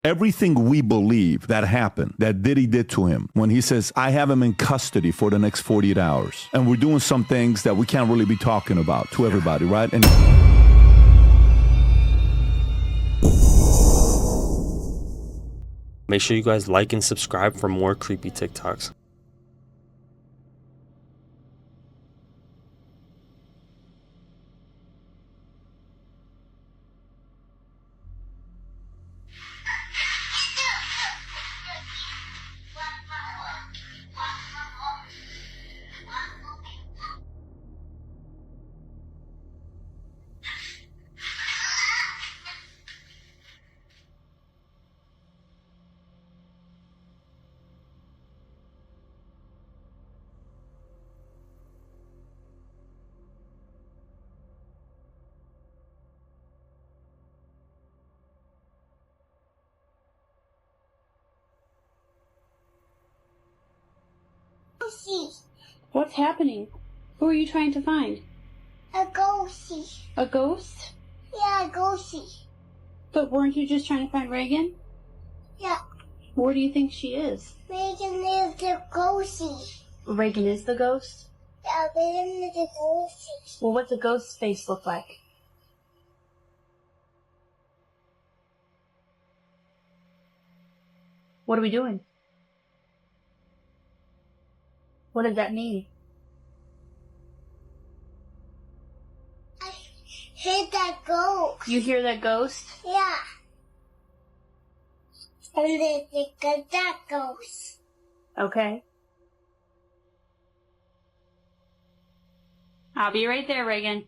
Everything we believe that happened, that Diddy did to him, when he says, I have him in custody for the next 48 hours, and we're doing some things that we can't really be talking about to everybody, right? And make sure you guys like and subscribe for more creepy TikToks. What's happening? Who are you trying to find? A ghostie. A ghost? Yeah, a ghostie. But weren't you just trying to find Reagan? Yeah. Where do you think she is? Reagan is the ghostie. Reagan is the ghost? Yeah, Reagan is the ghostie. Well, what's a ghost's face look like? What are we doing? What did that mean? I hate that ghost. You hear that ghost? Yeah. And they think that ghost. Okay. I'll be right there, Reagan.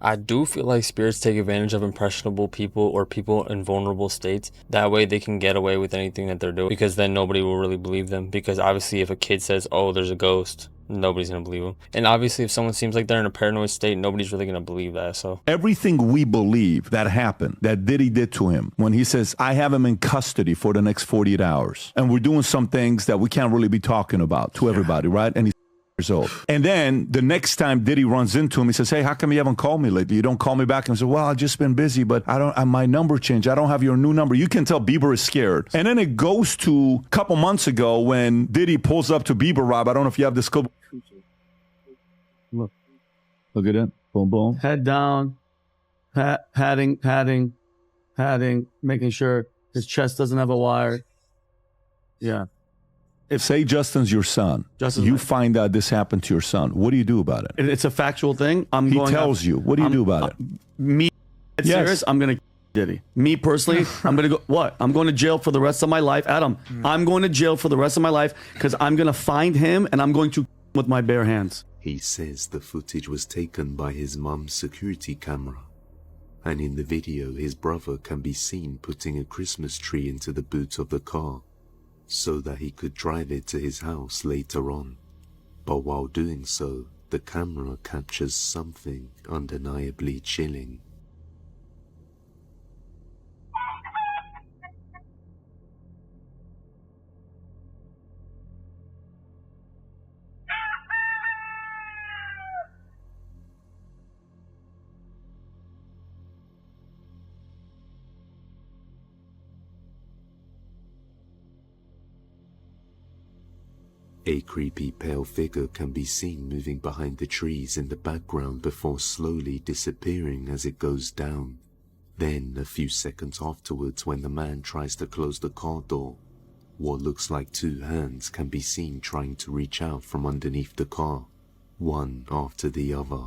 I do feel like spirits take advantage of impressionable people or people in vulnerable states. That way they can get away with anything that they're doing, because then nobody will really believe them. Because obviously if a kid says, oh, there's a ghost, nobody's gonna believe them. And obviously if someone seems like they're in a paranoid state, nobody's really gonna believe that. So everything we believe that happened, that Diddy did to him, when he says, I have him in custody for the next 48 hours, and we're doing some things that we can't really be talking about to everybody, right? And he's years old. And then the next time Diddy runs into him, he says, hey, how come you haven't called me lately? You don't call me back. And he says, well, I've just been busy, but my number changed. I don't have your new number. You can tell Bieber is scared. And then it goes to a couple months ago when Diddy pulls up to Bieber, Rob. I don't know if you have this clip. Look at it. Boom, boom. Head down, padding, making sure his chest doesn't have a wire. Yeah. If, say, Justin's your son, you find out this happened to your son, what do you do about it? It's a factual thing. He tells you. What do you do about it? Me, serious, I'm going to Diddy. Me personally, I'm going to go, what? I'm going to jail for the rest of my life. Adam, I'm going to jail for the rest of my life because I'm going to find him and I'm going to with my bare hands. He says the footage was taken by his mum's security camera. And in the video, his brother can be seen putting a Christmas tree into the boot of the car, so that he could drive it to his house later on. But while doing so, the camera captures something undeniably chilling. A creepy pale figure can be seen moving behind the trees in the background before slowly disappearing as it goes down. Then, a few seconds afterwards, when the man tries to close the car door, what looks like two hands can be seen trying to reach out from underneath the car, one after the other,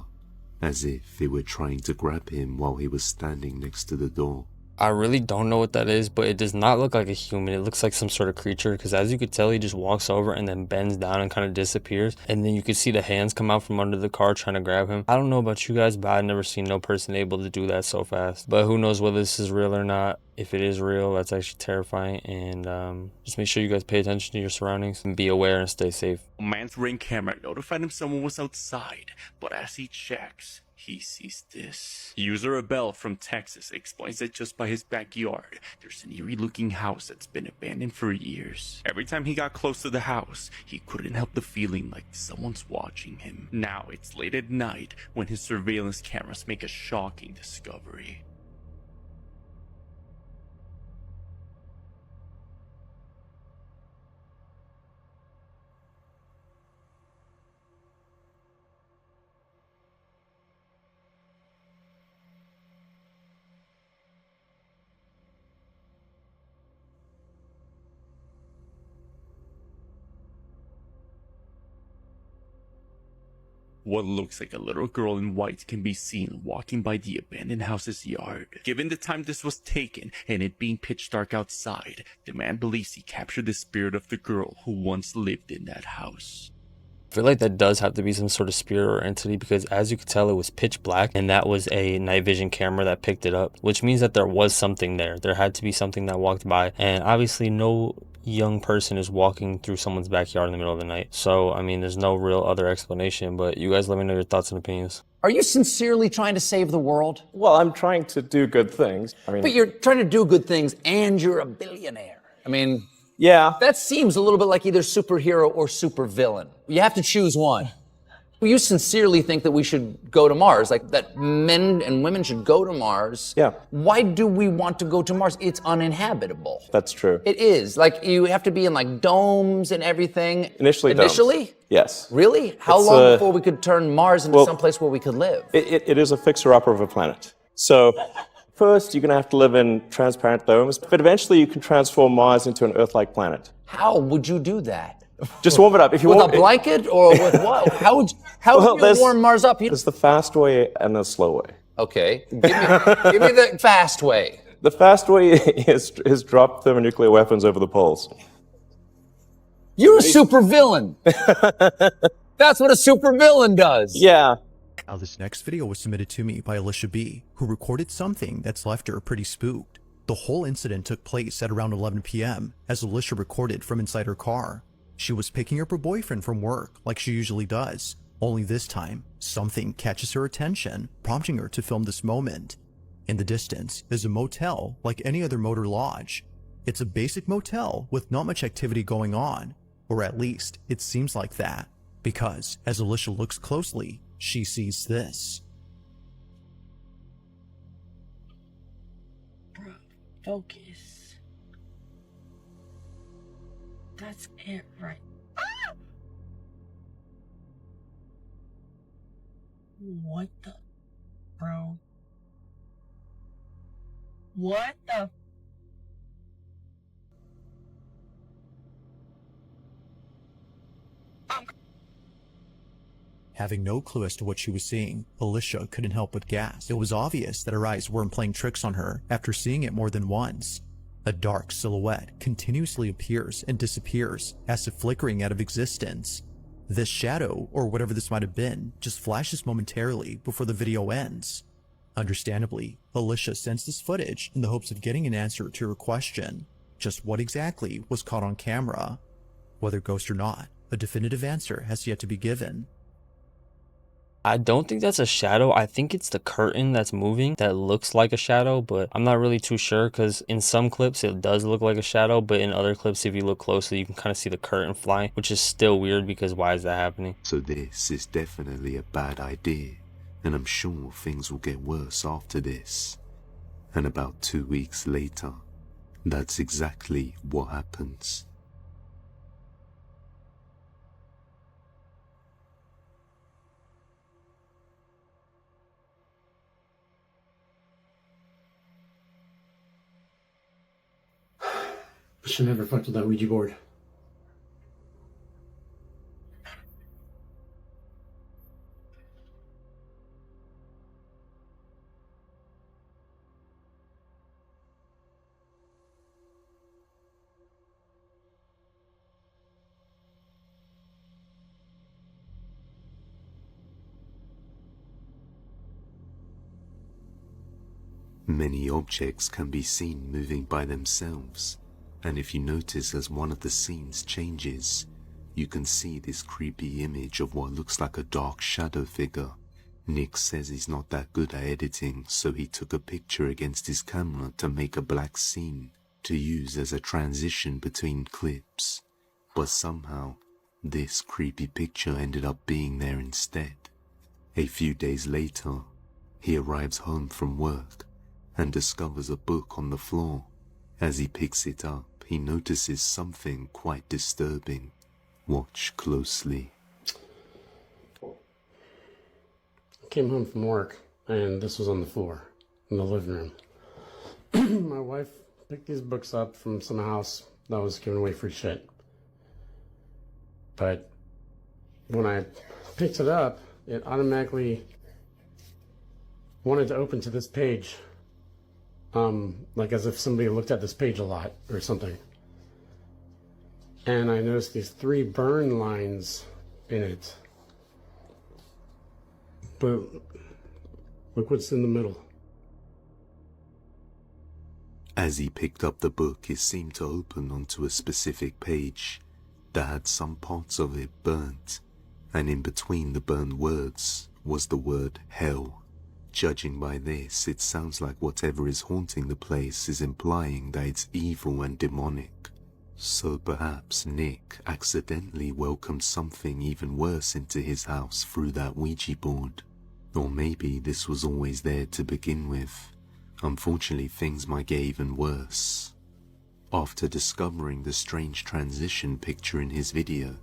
as if they were trying to grab him while he was standing next to the door. I really don't know what that is, but it does not look like a human. It looks like some sort of creature, because as you could tell, he just walks over and then bends down and kind of disappears. And then you could see the hands come out from under the car trying to grab him. I don't know about you guys, but I've never seen no person able to do that so fast. But who knows whether this is real or not. If it is real, that's actually terrifying. And just make sure you guys pay attention to your surroundings and be aware and stay safe. A man's Ring camera notified him someone was outside, but as he checks, he sees this. User Abel from Texas explains that just by his backyard, there's an eerie looking house that's been abandoned for years. Every time he got close to the house, he couldn't help the feeling like someone's watching him. Now it's late at night when his surveillance cameras make a shocking discovery. What looks like a little girl in white can be seen walking by the abandoned house's yard. Given the time this was taken and it being pitch dark outside, the man believes he captured the spirit of the girl who once lived in that house. I feel like that does have to be some sort of spirit or entity, because as you could tell, it was pitch black and that was a night vision camera that picked it up, which means that there was something there. There had to be something that walked by, and obviously no young person is walking through someone's backyard in the middle of the night. So, I mean, there's no real other explanation, but you guys let me know your thoughts and opinions. Are you sincerely trying to save the world? Well, I'm trying to do good things. But you're trying to do good things and you're a billionaire. I mean, yeah. that seems a little bit like either superhero or supervillain. You have to choose one. You sincerely think that we should go to Mars, like that men and women should go to Mars. Yeah. Why do we want to go to Mars? It's uninhabitable. That's true. It is. Like, you have to be in like domes and everything. Initially? Yes. Really? How long before we could turn Mars into someplace where we could live? It is a fixer-upper of a planet. So first, you're going to have to live in transparent domes, but eventually you can transform Mars into an Earth-like planet. How would you do that? Just warm it up. If you with want, a blanket or with what? How would you warm Mars up? There's the fast way and the slow way. Okay. Give me the fast way. The fast way is drop thermonuclear weapons over the poles. You're a supervillain. That's what a supervillain does. Yeah. Now, this next video was submitted to me by Alicia B, who recorded something that's left her pretty spooked. The whole incident took place at around 11 p.m. as Alicia recorded from inside her car. She was picking up her boyfriend from work like she usually does, only this time, something catches her attention, prompting her to film this moment. In the distance is a motel like any other motor lodge. It's a basic motel with not much activity going on, or at least it seems like that, because as Alicia looks closely, she sees this. Bro, focus. That's it, right? Ah! What the? Bro. What the? Having no clue as to what she was seeing, Alicia couldn't help but gasp. It was obvious that her eyes weren't playing tricks on her after seeing it more than once. A dark silhouette continuously appears and disappears as if flickering out of existence. This shadow, or whatever this might have been, just flashes momentarily before the video ends. Understandably, Alicia sends this footage in the hopes of getting an answer to her question. Just what exactly was caught on camera? Whether ghost or not, a definitive answer has yet to be given. I don't think that's a shadow. I think it's the curtain that's moving that looks like a shadow, but I'm not really too sure because in some clips it does look like a shadow, but in other clips, if you look closely, you can kind of see the curtain fly, which is still weird because why is that happening? So this is definitely a bad idea, and I'm sure things will get worse after this. And about 2 weeks later, that's exactly what happens. I should never fucked with that Ouija board. Many objects can be seen moving by themselves. And if you notice as one of the scenes changes, you can see this creepy image of what looks like a dark shadow figure. Nick says he's not that good at editing, so he took a picture against his camera to make a black scene to use as a transition between clips. But somehow, this creepy picture ended up being there instead. A few days later, he arrives home from work and discovers a book on the floor. As he picks it up, he notices something quite disturbing. Watch closely. I came home from work, and this was on the floor, in the living room. My wife picked these books up from some house that was giving away free shit. But when I picked it up, it automatically wanted to open to this page. Like as if somebody looked at this page a lot or something. And I noticed these 3 burn lines in it. But look what's in the middle. As he picked up the book, it seemed to open onto a specific page that had some parts of it burnt, and in between the burned words was the word hell. Judging by this, it sounds like whatever is haunting the place is implying that it's evil and demonic. So perhaps Nick accidentally welcomed something even worse into his house through that Ouija board. Or maybe this was always there to begin with. Unfortunately, things might get even worse. After discovering the strange transition picture in his video,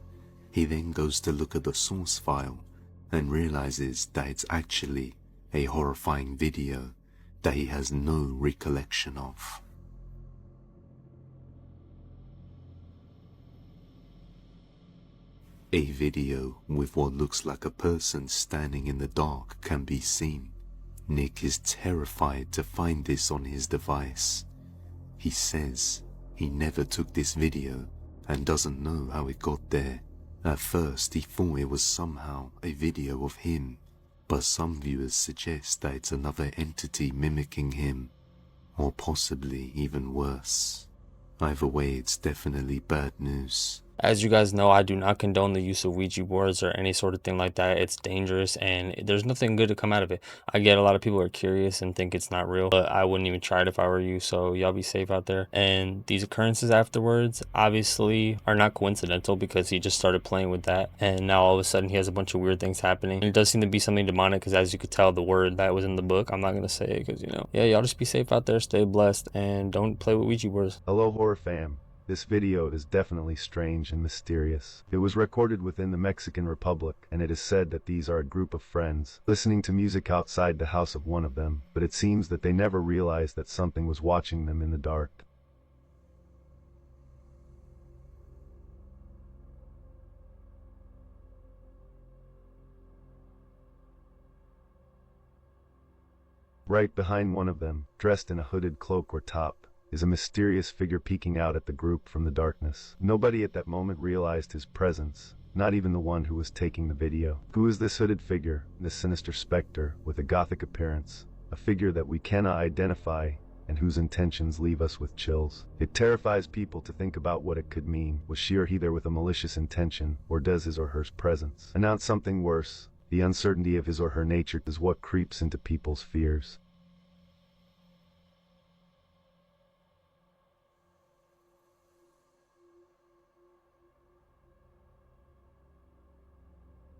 he then goes to look at the source file and realizes that it's actually a horrifying video that he has no recollection of. A video with what looks like a person standing in the dark can be seen. Nick is terrified to find this on his device. He says he never took this video and doesn't know how it got there. At first he thought it was somehow a video of him, but some viewers suggest that it's another entity mimicking him, or possibly even worse. Either way, it's definitely bad news. As you guys know, I do not condone the use of Ouija boards or any sort of thing like that. It's dangerous and there's nothing good to come out of it. I get a lot of people are curious and think it's not real, but I wouldn't even try it if I were you. So y'all be safe out there. And these occurrences afterwards obviously are not coincidental because he just started playing with that. And now all of a sudden he has a bunch of weird things happening. And it does seem to be something demonic because as you could tell, the word that was in the book, I'm not going to say it because, you know, yeah, y'all just be safe out there, stay blessed, and don't play with Ouija boards. Hello, horror fam. This video is definitely strange and mysterious. It was recorded within the Mexican Republic, and it is said that these are a group of friends listening to music outside the house of one of them, but it seems that they never realized that something was watching them in the dark. Right behind one of them, dressed in a hooded cloak or top, is a mysterious figure peeking out at the group from the darkness. Nobody at that moment realized his presence, not even the one who was taking the video. Who is this hooded figure, this sinister specter with a gothic appearance, a figure that we cannot identify and whose intentions leave us with chills? It terrifies people to think about what it could mean. Was she or he there with a malicious intention, or does his or her presence announce something worse? The uncertainty of his or her nature is what creeps into people's fears.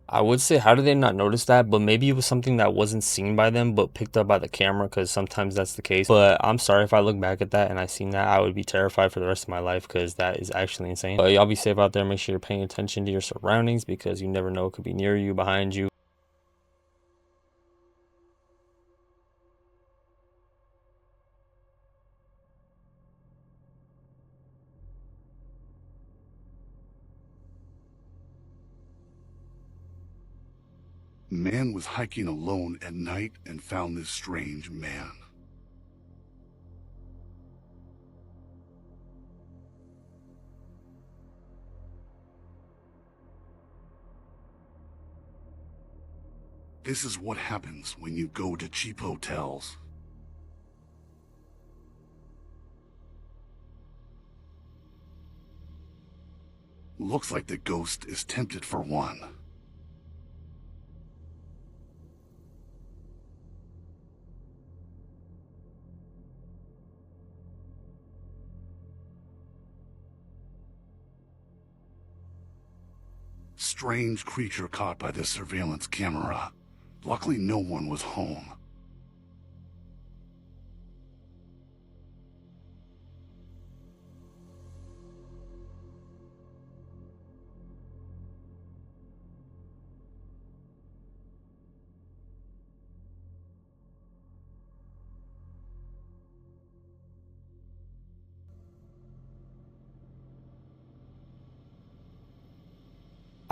I would say, how did they not notice that? But maybe it was something that wasn't seen by them, but picked up by the camera, because sometimes that's the case. But I'm sorry if I look back at that and I seen that, I would be terrified for the rest of my life, because that is actually insane. But y'all be safe out there. Make sure you're paying attention to your surroundings, because you never know, it could be near you, behind you. Man was hiking alone at night and found this strange man. This is what happens when you go to cheap hotels. Looks like the ghost is tempted for one. Strange creature caught by the surveillance camera. Luckily, no one was home.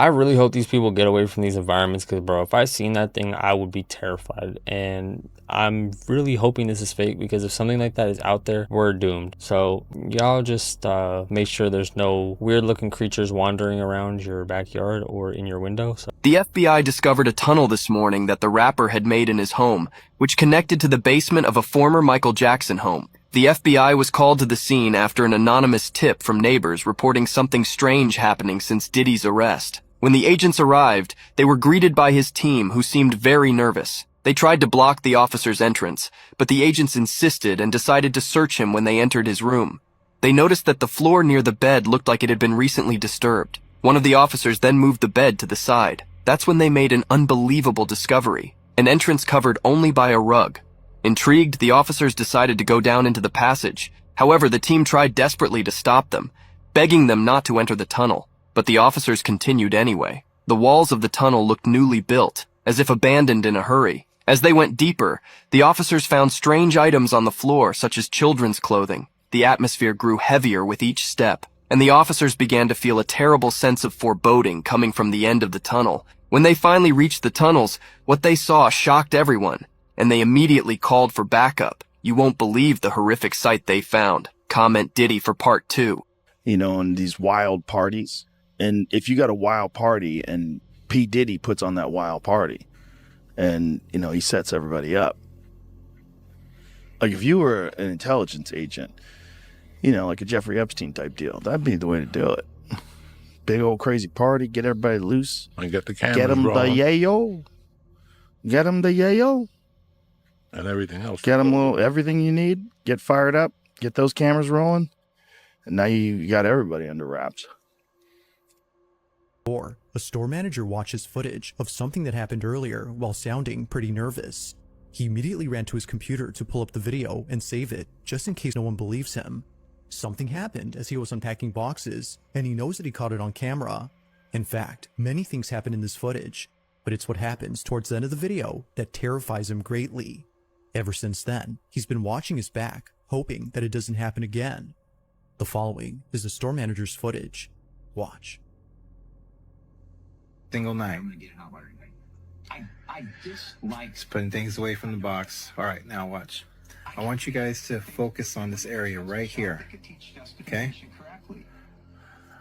I really hope these people get away from these environments because, bro, if I seen that thing, I would be terrified. And I'm really hoping this is fake because if something like that is out there, we're doomed. So y'all just make sure there's no weird looking creatures wandering around your backyard or in your window. So. The FBI discovered a tunnel this morning that the rapper had made in his home, which connected to the basement of a former Michael Jackson home. The FBI was called to the scene after an anonymous tip from neighbors reporting something strange happening since Diddy's arrest. When the agents arrived, they were greeted by his team, who seemed very nervous. They tried to block the officer's entrance, but the agents insisted and decided to search him when they entered his room. They noticed that the floor near the bed looked like it had been recently disturbed. One of the officers then moved the bed to the side. That's when they made an unbelievable discovery, an entrance covered only by a rug. Intrigued, the officers decided to go down into the passage. However, the team tried desperately to stop them, begging them not to enter the tunnel. But the officers continued anyway. The walls of the tunnel looked newly built, as if abandoned in a hurry. As they went deeper, the officers found strange items on the floor, such as children's clothing. The atmosphere grew heavier with each step, and the officers began to feel a terrible sense of foreboding coming from the end of the tunnel. When they finally reached the tunnels, what they saw shocked everyone, and they immediately called for backup. You won't believe the horrific sight they found. Comment Diddy for part 2. You know, in these wild parties. And if you got a wild party and P. Diddy puts on that wild party and, you know, he sets everybody up. Like if you were an intelligence agent, you know, like a Jeffrey Epstein type deal, that'd be the way to do it. Big old crazy party, get everybody loose. And get the cameras Get them the rolling. yayo. Get them the yayo. And everything else. Get them everything you need. Get fired up. Get those cameras rolling. And now you got everybody under wraps. Or a store manager watches footage of something that happened earlier while sounding pretty nervous. He immediately ran to his computer to pull up the video and save it, just in case no one believes him. Something happened as he was unpacking boxes, and he knows that he caught it on camera. In fact, many things happen in this footage, but it's what happens towards the end of the video that terrifies him greatly. Ever since then, he's been watching his back, hoping that it doesn't happen again. The following is the store manager's footage. Watch. Single night. I dislike putting things away from the box. All right, now watch. I want you guys to focus on this area right here. Okay?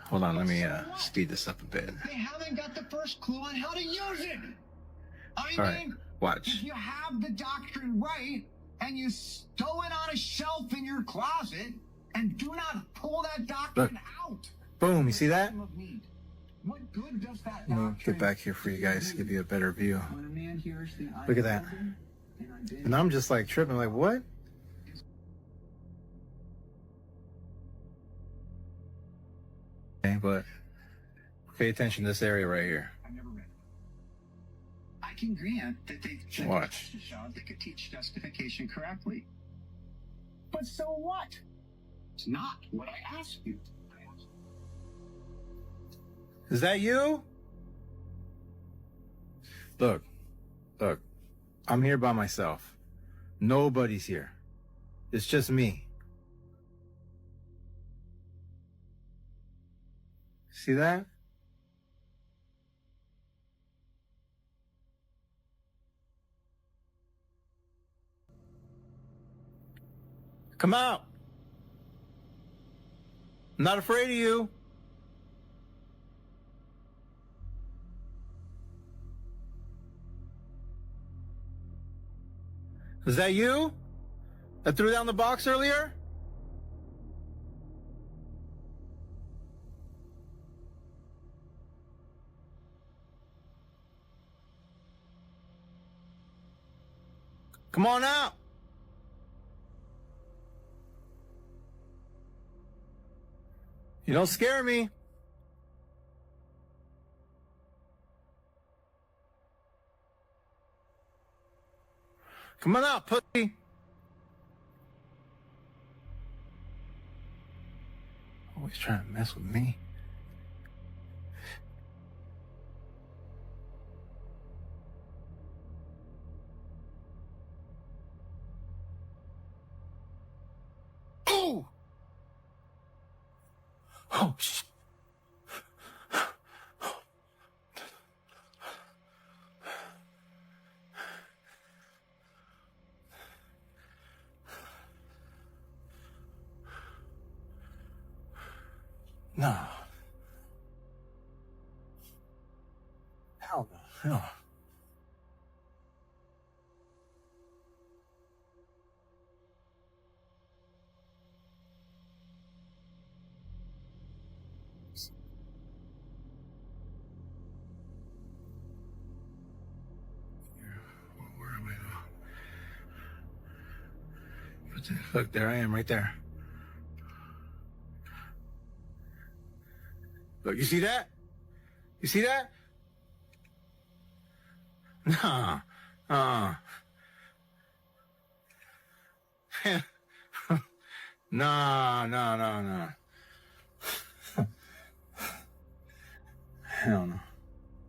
Hold on, let me speed this up a bit. They haven't got the first clue on how to use it. All right, watch. If you have the doctrine right and you stow it on a shelf in your closet and do not pull that doctrine out. Boom, you see that? What good does that I'm gonna get back here for you guys, give you a better view. Look at that. And I'm just like tripping, like, what? Okay, but pay attention to this area right here. I can grant that they Watch. they could teach justification correctly. But so what? It's not what I asked you. Is that you? Look, I'm here by myself. Nobody's here. It's just me. See that? Come out. I'm not afraid of you. Is that you? That threw down the box earlier? Come on out. You don't scare me. Come on out, pussy. Always trying to mess with me. Ooh! Oh, shit. No. Hell no. No. Where am I now? Look, there I am, right there. Look, you see that? You see that? Nah. Nah. Hell no.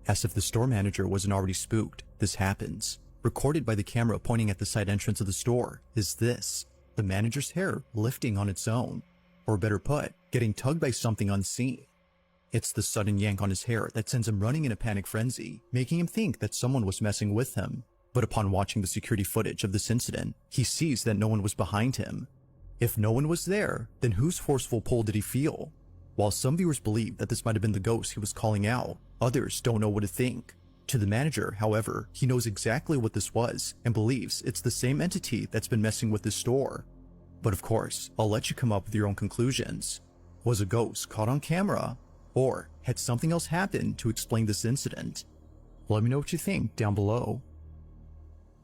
As if the store manager wasn't already spooked, this happens. Recorded by the camera pointing at the side entrance of the store is this: the manager's hair lifting on its own, or better put, getting tugged by something unseen. It's the sudden yank on his hair that sends him running in a panic frenzy, making him think that someone was messing with him. But upon watching the security footage of this incident, he sees that no one was behind him. If no one was there, then whose forceful pull did he feel? While some viewers believe that this might have been the ghost he was calling out, others don't know what to think. To the manager, however, he knows exactly what this was and believes it's the same entity that's been messing with his store. But of course, I'll let you come up with your own conclusions. Was a ghost caught on camera? Or had something else happened to explain this incident? Let me know what you think down below.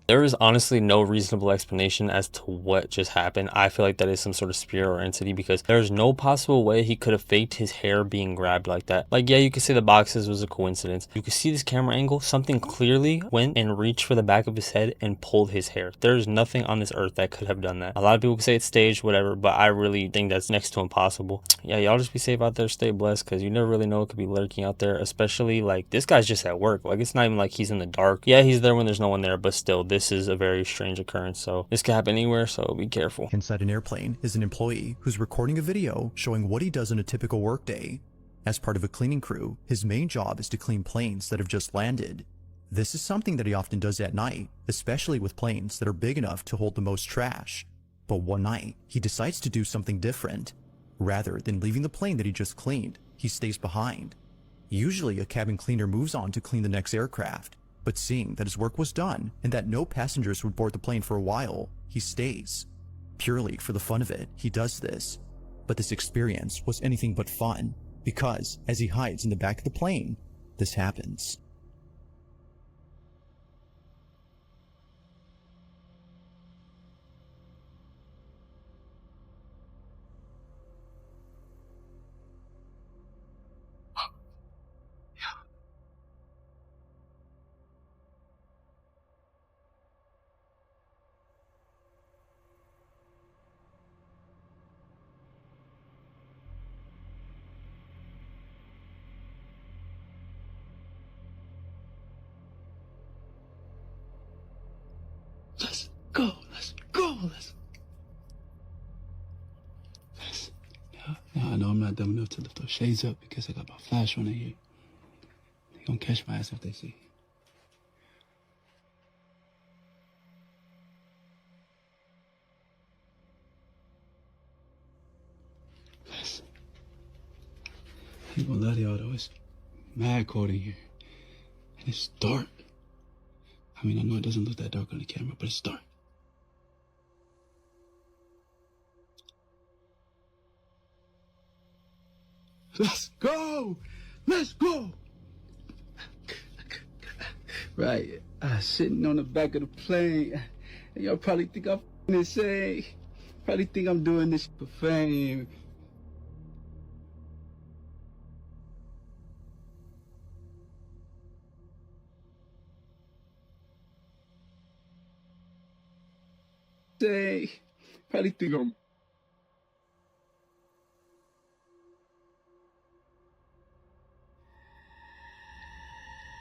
There is honestly no reasonable explanation as to what just happened. I feel like that is some sort of spirit or entity, because there's no possible way he could have faked his hair being grabbed like that. Like, yeah, you could say the boxes was a coincidence. You could see this camera angle. Something clearly went and reached for the back of his head and pulled his hair. There's nothing on this earth that could have done that. A lot of people could say it's staged, whatever, but I really think that's next to impossible. Yeah, y'all just be safe out there. Stay blessed, because you never really know what could be lurking out there, especially like this guy's just at work. Like, it's not even like he's in the dark. Yeah, he's there when there's no one there, but still, this is a very strange occurrence, so this could happen anywhere, so be careful. Inside an airplane is an employee who's recording a video showing what he does in a typical workday. As part of a cleaning crew, his main job is to clean planes that have just landed. This is something that he often does at night, especially with planes that are big enough to hold the most trash. But one night, he decides to do something different. Rather than leaving the plane that he just cleaned, he stays behind. Usually, a cabin cleaner moves on to clean the next aircraft. But seeing that his work was done and that no passengers would board the plane for a while, he stays. Purely for the fun of it, he does this. But this experience was anything but fun, because as he hides in the back of the plane, this happens. Let's go. Now I know I'm not dumb enough to lift those shades up because I got my flash on in here. They gonna catch my ass if they see. I ain't gonna lie to y'all though, it's mad cold in here. And it's dark. I mean, I know it doesn't look that dark on the camera, but it's dark. Let's go! Let's go! Right, sitting on the back of the plane. And y'all probably think I'm insane. Probably think I'm doing this for fame. Probably think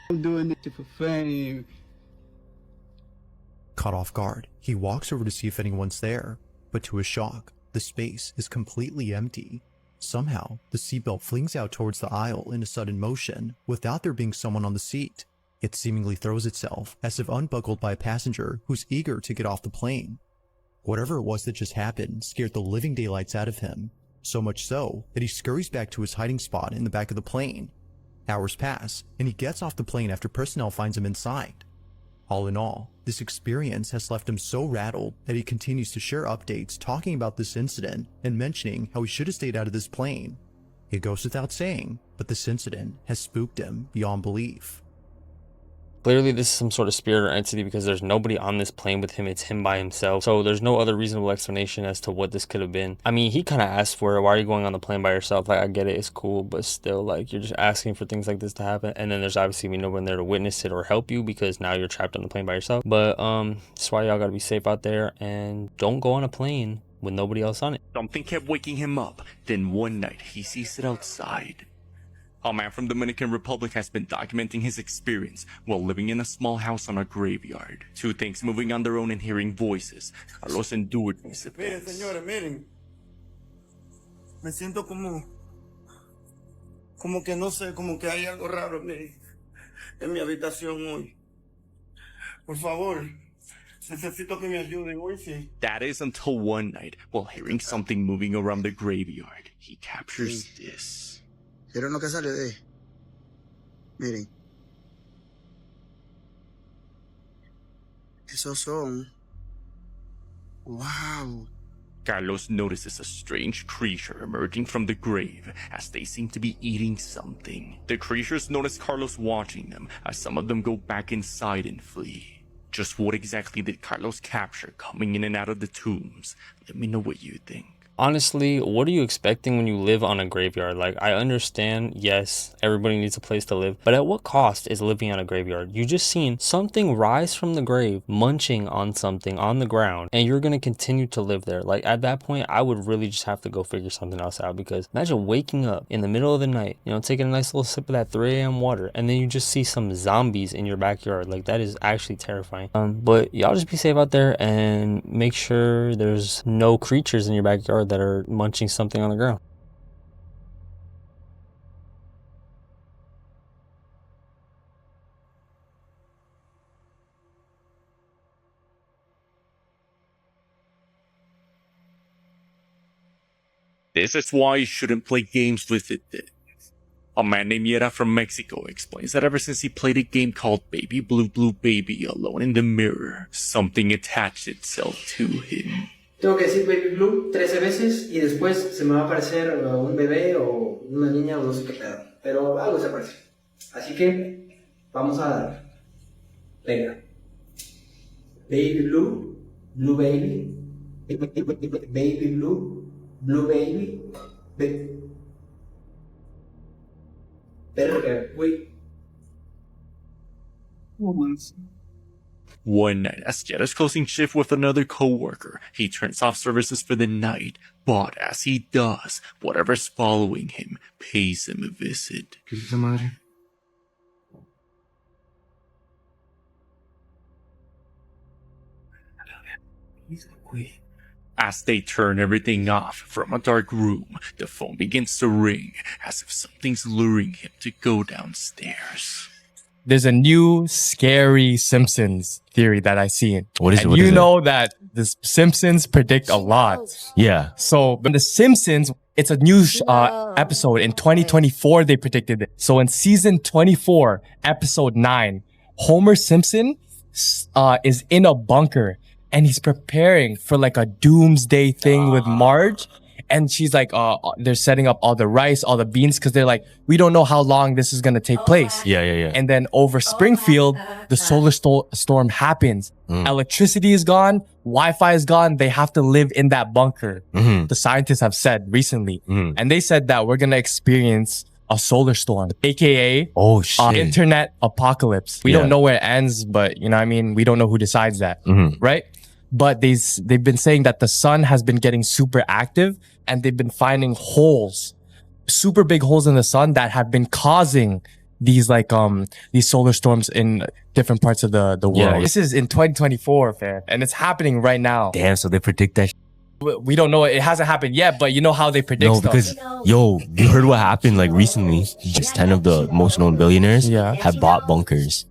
I'm doing this for fame. Caught off guard, he walks over to see if anyone's there, but to his shock, the space is completely empty. Somehow, the seatbelt flings out towards the aisle in a sudden motion, without there being someone on the seat. It seemingly throws itself as if unbuckled by a passenger who's eager to get off the plane. Whatever it was that just happened scared the living daylights out of him. so much so that he scurries back to his hiding spot in the back of the plane. Hours pass, and he gets off the plane after personnel finds him inside. All in all, this experience has left him so rattled that he continues to share updates talking about this incident and mentioning how he should have stayed out of this plane. It goes without saying, but this incident has spooked him beyond belief. Clearly this is some sort of spirit or entity because there's nobody on this plane with him. It's him by himself. So there's no other reasonable explanation as to what this could have been. I mean, he kind of asked for it. Why are you going on the plane by yourself? Like, I get it. It's cool. But still, like, you're just asking for things like this to happen. And then there's obviously no one there to witness it or help you because now you're trapped on the plane by yourself. But that's why y'all got to be safe out there and don't go on a plane with nobody else on it. Something kept waking him up. Then one night, he sees it outside. A man from Dominican Republic has been documenting his experience while living in a small house on a graveyard. Two things moving on their own and hearing voices. Carlos endured these Miren, events. señores, miren. Me siento como que no sé, como que hay algo raro en mi habitación hoy. Por favor, necesito que me ayuden hoy, sí. That is until one night, while hearing something moving around the graveyard, he captures this. ¿Vieron lo que sale de ahí? Miren. Esos son. Wow. Carlos notices a strange creature emerging from the grave as they seem to be eating something. The creatures notice Carlos watching them as some of them go back inside and flee. Just what exactly did Carlos capture coming in and out of the tombs? Let me know what you think. Honestly, what are you expecting when you live on a graveyard? Like, I understand, yes, everybody needs a place to live, but at what cost is living on a graveyard? You just seen something rise from the grave, munching on something on the ground, and you're gonna continue to live there. Like, at that point, I would really just have to go figure something else out, because imagine waking up in the middle of the night, you know, taking a nice little sip of that 3 a.m. water, and then you just see some zombies in your backyard. Like, that is actually terrifying. But y'all just be safe out there and make sure there's no creatures in your backyard that are munching something on the ground. This is why you shouldn't play games with it. A man named Yera from Mexico explains that ever since he played a game called Baby Blue Blue Baby Alone in the Mirror, something attached itself to him. Tengo que decir Baby Blue 13 veces y después se me va a aparecer un bebé o una niña o no sé qué pedo. Pero algo se aparece. Así que vamos a dar. Venga. Baby Blue, Blue Baby. Baby Blue, Blue Baby. Verga, güey. One night, as Jet is closing shift with another co-worker, he turns off services for the night, but as he does, whatever's following him pays him a visit. ¿Qué es esa madre? As they turn everything off from a dark room, the phone begins to ring, as if something's luring him to go downstairs. There's a new scary Simpsons theory that I see. What is it? And What you is it? know that the Simpsons predict a lot. Yeah. So, but the Simpsons, it's a new episode. In 2024, they predicted it. So in season 24, episode 9, Homer Simpson is in a bunker and he's preparing for like a doomsday thing with Marge. And she's like, they're setting up all the rice, all the beans, because they're like, we don't know how long this is going to take place. Yeah. And then over Springfield, the solar storm happens. Electricity is gone. Wi-Fi is gone. They have to live in that bunker. The scientists have said recently. And they said that we're going to experience a solar storm, aka internet apocalypse. We don't know where it ends, but you know what I mean? We don't know who decides that, right? But they've been saying that the sun has been getting super active and they've been finding holes, super big holes in the sun that have been causing these like these solar storms in different parts of the world. Yeah. This is in 2024, fam, and it's happening right now. Damn, so they predict that. We don't know. It hasn't happened yet, but you know how they predict No, stuff. because yo, you heard what happened like recently? Just 10 of the most known billionaires have bought bunkers.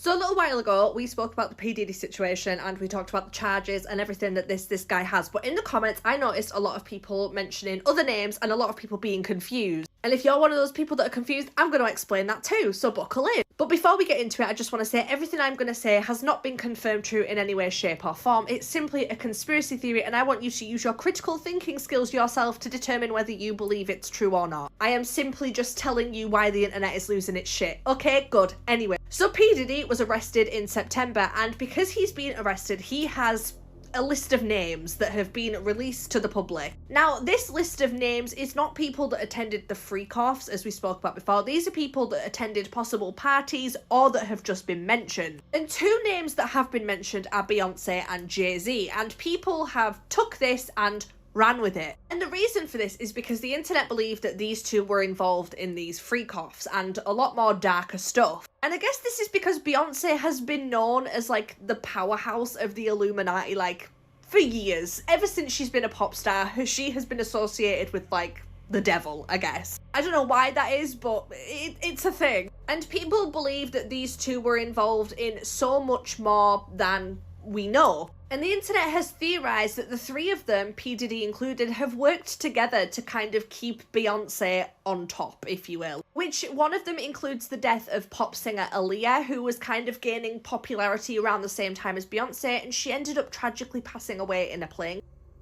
So a little while ago, we spoke about the P. Diddy situation and we talked about the charges and everything that this guy has. But in the comments, I noticed a lot of people mentioning other names and a lot of people being confused. And if you're one of those people that are confused, I'm going to explain that too, so buckle in. But before we get into it, I just want to say everything I'm going to say has not been confirmed true in any way, shape or form. It's simply a conspiracy theory and I want you to use your critical thinking skills yourself to determine whether you believe it's true or not. I am simply just telling you why the internet is losing its shit. Okay, good. Anyway, so P. Diddy was arrested in September, and because he's been arrested, he has a list of names that have been released to the public. Now, this list of names is not people that attended the freak-offs, as we spoke about before. These are people that attended possible parties or that have just been mentioned. And two names that have been mentioned are Beyonce and Jay-Z, and people have took this and ran with it. And the reason for this is because the internet believed that these two were involved in these freak-offs and a lot more darker stuff. And I guess this is because Beyonce has been known as like the powerhouse of the Illuminati like for years. Ever since she's been a pop star, she has been associated with like the devil, I guess. I don't know why that is, but it's a thing. And people believe that these two were involved in so much more than we know. And the internet has theorized that the three of them, P. Diddy included, have worked together to kind of keep Beyonce on top, if you will. Which one of them includes the death of pop singer Aaliyah, who was kind of gaining popularity around the same time as Beyonce, and she ended up tragically passing away in a plane.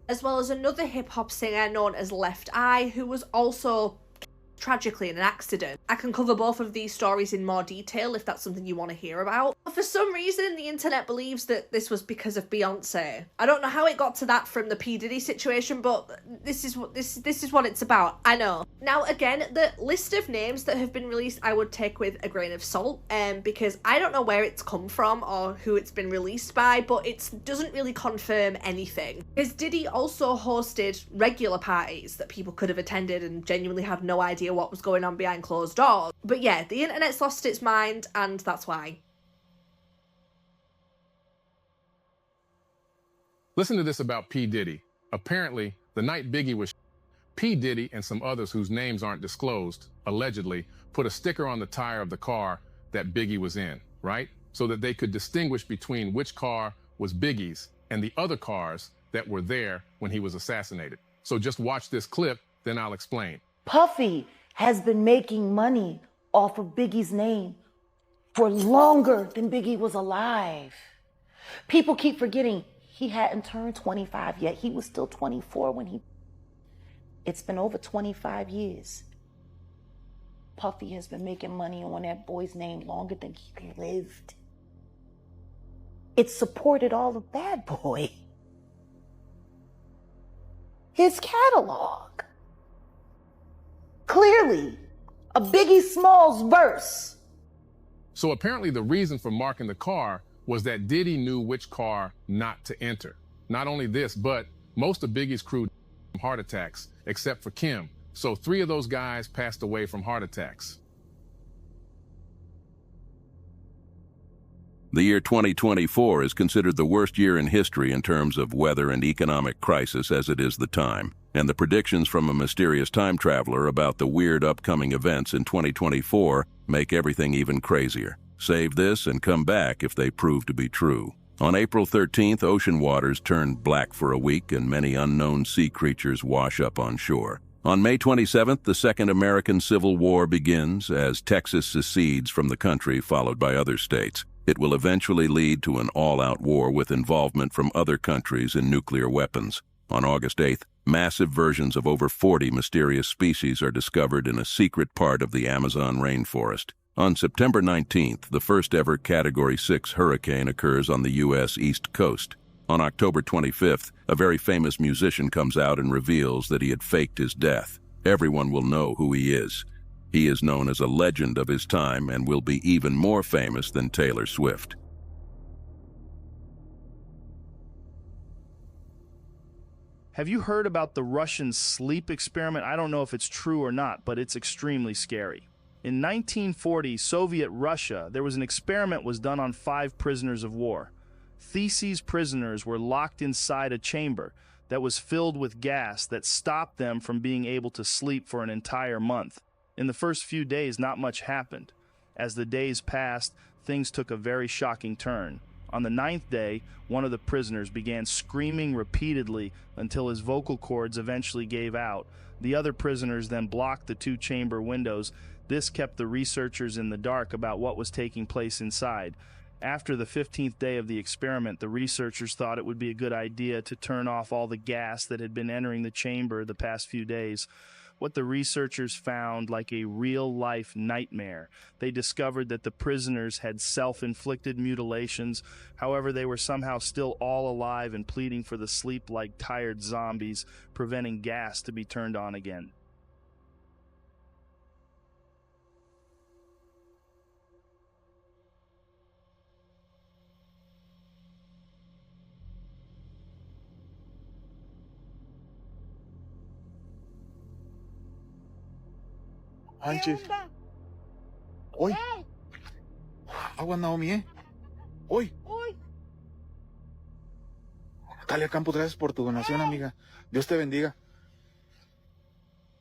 As well as another hip-hop singer known as Left Eye, who was also tragically in an accident. I can cover both of these stories in more detail if that's something you want to hear about. But for some reason, the internet believes that this was because of Beyonce. I don't know how it got to that from the P. Diddy situation, but this is what it's about. I know. Now, again, the list of names that have been released, I would take with a grain of salt, because I don't know where it's come from or who it's been released by, but it doesn't really confirm anything. Because Diddy also hosted regular parties that people could have attended and genuinely had no idea what was going on behind closed doors. But yeah, the internet's lost its mind, and that's why. Listen to this about P. Diddy. Apparently, the night Biggie was P. Diddy and some others whose names aren't disclosed, allegedly, put a sticker on the tire of the car that Biggie was in, right? So that they could distinguish between which car was Biggie's and the other cars that were there when he was assassinated. So just watch this clip, then I'll explain. Puffy has been making money off of Biggie's name for longer than Biggie was alive. People keep forgetting he hadn't turned 25 yet. He was still 24 when he... It's been over 25 years. Puffy has been making money on that boy's name longer than he lived. It supported all of Bad Boy. His catalog. Clearly, a Biggie Smalls verse. So apparently the reason for marking the car was that Diddy knew which car not to enter. Not only this, but most of Biggie's crew died from heart attacks, except for Kim. So 3 of those guys passed away from heart attacks. The year 2024 is considered the worst year in history in terms of weather and economic crisis as it is the time. And the predictions from a mysterious time traveler about the weird upcoming events in 2024 make everything even crazier. Save this and come back if they prove to be true. On April 13th, ocean waters turned black for a week and many unknown sea creatures wash up on shore. On May 27th, the Second American Civil War begins as Texas secedes from the country, followed by other states. It will eventually lead to an all-out war with involvement from other countries in nuclear weapons. On August 8th, massive versions of over 40 mysterious species are discovered in a secret part of the Amazon rainforest. On September 19th, the first ever Category 6 hurricane occurs on the U.S. East Coast. On October 25th, a very famous musician comes out and reveals that he had faked his death. Everyone will know who he is. He is known as a legend of his time and will be even more famous than Taylor Swift. Have you heard about the Russian sleep experiment? I don't know if it's true or not, but it's extremely scary. In 1940, Soviet Russia, there was an experiment was done on 5 prisoners of war. Theses prisoners were locked inside a chamber that was filled with gas that stopped them from being able to sleep for an entire month. In the first few days, not much happened. As the days passed, things took a very shocking turn. On the 9th day, one of the prisoners began screaming repeatedly until his vocal cords eventually gave out. The other prisoners then blocked the 2 chamber windows. This kept the researchers in the dark about what was taking place inside. After the 15th day of the experiment, the researchers thought it would be a good idea to turn off all the gas that had been entering the chamber the past few days. What the researchers found like a real-life nightmare. They discovered that the prisoners had self-inflicted mutilations. However, they were somehow still all alive and pleading for the sleep like tired zombies, preventing gas to be turned on again. Manches. Hoy. Agua, Naomi, ¿eh? Hoy. Talia Campos, gracias por tu donación, amiga. Dios te bendiga.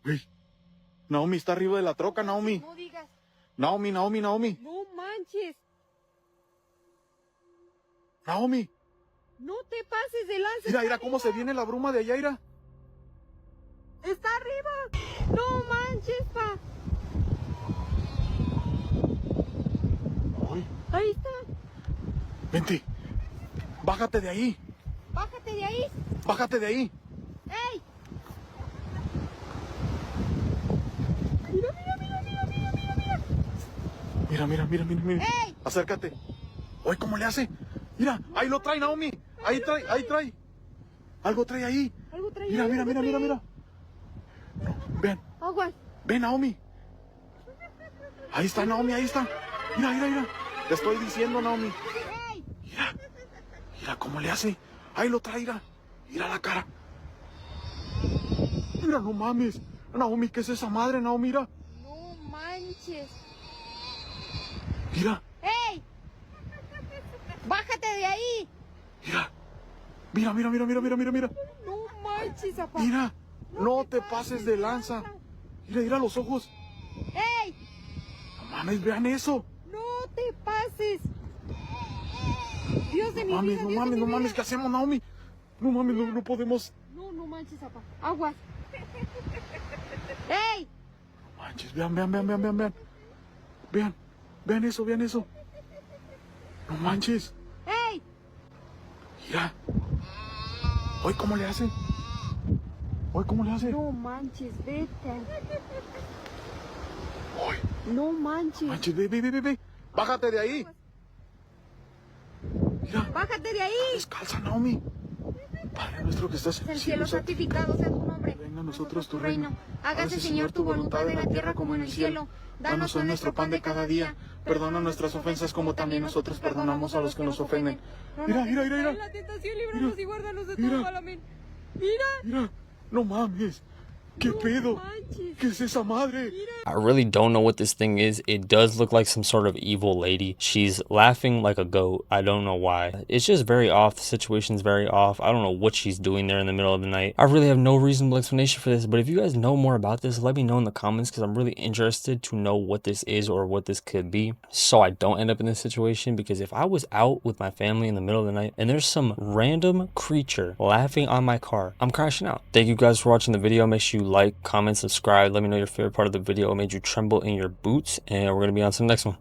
Uy. Naomi está arriba de la troca, Naomi. No digas. Naomi. No manches. Naomi. No te pases de lanza. Mira, mira cómo se viene la bruma de allá, mira. Está arriba. No manches, pa. Ahí está. Vente. Bájate de ahí. Bájate de ahí. Bájate de ahí. ¡Ey! Mira. ¡Ey! Acércate. Oye, ¿cómo le hace? Mira, ahí lo trae, Naomi. Ahí trae. Algo trae ahí. Mira. Ven. Aguas. Ven, Naomi. Ahí está, Naomi, ahí está. Mira. Te estoy diciendo, Naomi. Mira cómo le hace. Ahí lo trae, mira la cara. Mira, no mames. Naomi, ¿qué es esa madre, Naomi? Mira. No manches. Mira. ¡Ey! ¡Bájate de ahí! Mira. No manches, papá. Mira, no te pases de lanza. Mira los ojos. ¡Ey! No mames, vean eso. No te pases. Dios de mi vida. No mames, ¿qué hacemos, Naomi? No mames, no podemos. No manches, papá. Aguas. ¡Ey! No manches, vean. Vean eso. No manches. ¡Ey! Mira. Oye, ¿cómo le hace? No manches, vete. Oye. No manches. Ve. Bájate de ahí. Mira. Bájate de ahí. Descalza, Naomi. Padre nuestro que estás en el cielo, santificado sea tu nombre. Venga a nosotros tu reino. Hágase, Señor, tu voluntad en la tierra como en el cielo. Danos hoy nuestro pan de cada día. Perdona nuestras ofensas como también nosotros perdonamos a los que nos ofenden. Mira. La tentación, líbranos y guárdanos de todo mal. Amén. Mira. No mames. ¿Qué pedo? ¿Qué es esa madre? I really don't know what this thing is. It does look like some sort of evil lady. She's laughing like a goat. I don't know why. It's just very off. The situation's very off. I don't know what she's doing there in the middle of the night. I really have no reasonable explanation for this, but if you guys know more about this, let me know in the comments because I'm really interested to know what this is or what this could be so I don't end up in this situation, because if I was out with my family in the middle of the night and there's some random creature laughing on my car, I'm crashing out. Thank you guys for watching the video. Make sure you like, comment, subscribe. Let me know your favorite part of the video made you tremble in your boots, and we're going to be on to the next one.